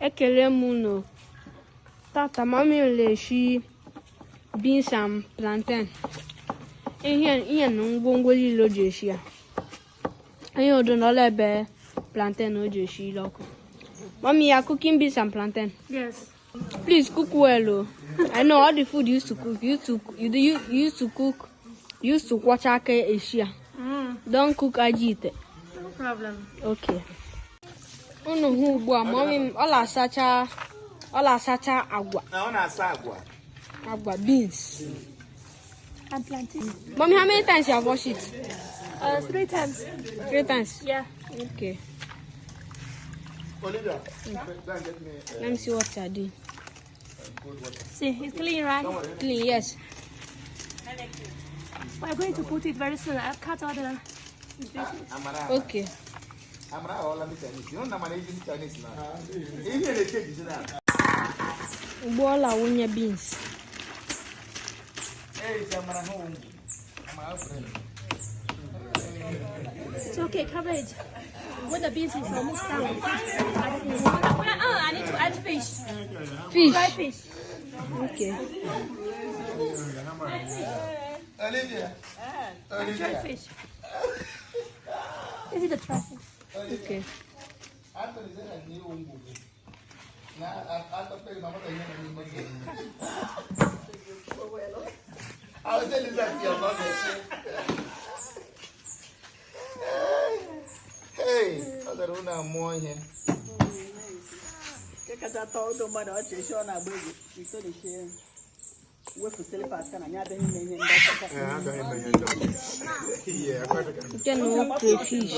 Ekelemuno. Tata mami leshi beans and plantain. Here no ngongoli lo jeshia. Ayo do no lebe plantain no jeshi loko. Mommy, you are cooking beans and plantain. Yes. Please cook well. I know all the food you used to cook. You used to cook. You used to watch Asia. Don't cook ajite. No problem. Okay. Oh no, who mommy? All I sacha agua. Agua beans. And plantain. Mommy, how many times you have washed it? 3 times. 3 times. Yeah. Okay. Olivia, Let me see what you're doing. See, it's clean, right? Clean, yes. We're going to put it very soon. I've cut all the Okay. Bola wunya beans. It's okay, cover it. When the beans is almost done, I need to add fish. Fish. Dry fish. Okay. Olivia. Dry fish. This is the dry fish. Okay. I was telling that your mother. Hey, I don't know more here. You can no crayfish.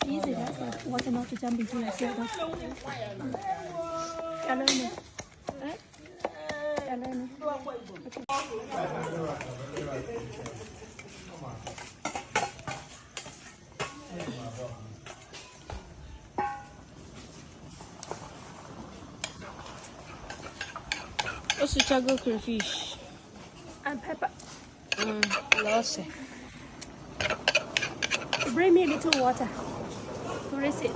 Easy, that's like water not to jump into your silver. Also, chago crayfish. And pepper. Lots. Bring me a little water to rinse it.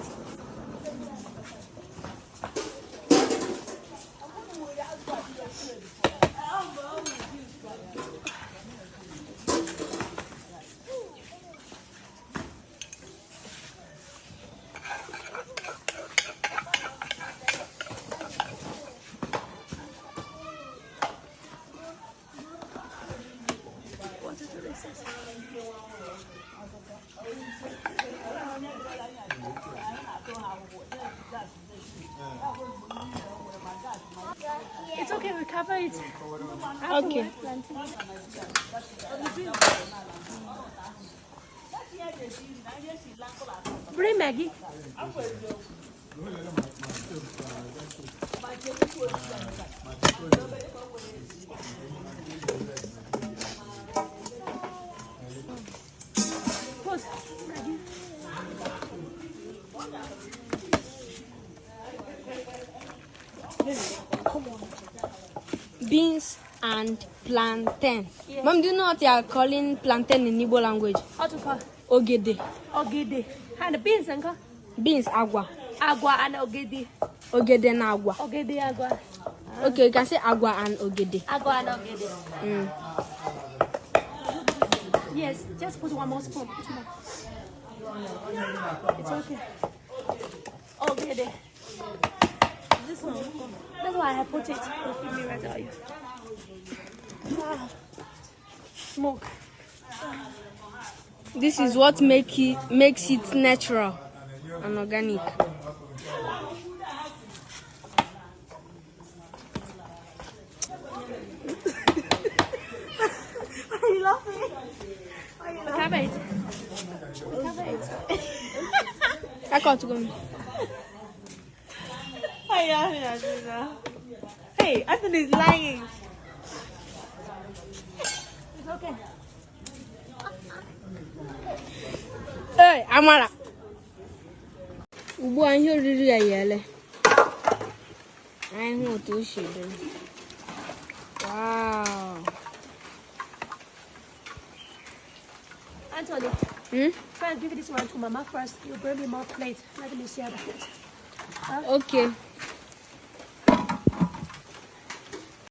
Water to rinse it. It's okay, we cover it. Okay. Bring Maggie. Put Maggie. Beans and plantain. Yes. Mom, do you know what you are calling plantain in Igbo language? How to call? Ogede. Ogede. And the beans, uncle? Beans, agua. Agua and ogede. Ogede and agua. Ogede, agua. Okay, you can say agua and ogede. Agua and ogede. Yes, just put one more spoon. Put more. It's okay. Ogede. This one. That's why I put it. Give me right oil. Smoke. This is what makes it natural and organic. Are you laughing? Cover it. Cover it. I got to go. Hey, Anthony's lying. It's okay. Hey, Amara. Ubu anyo riri ya yele. I want to see them. Wow. Anthony. Try and give this one to Mama first. You bring me more plates. Let me share the plate. Okay.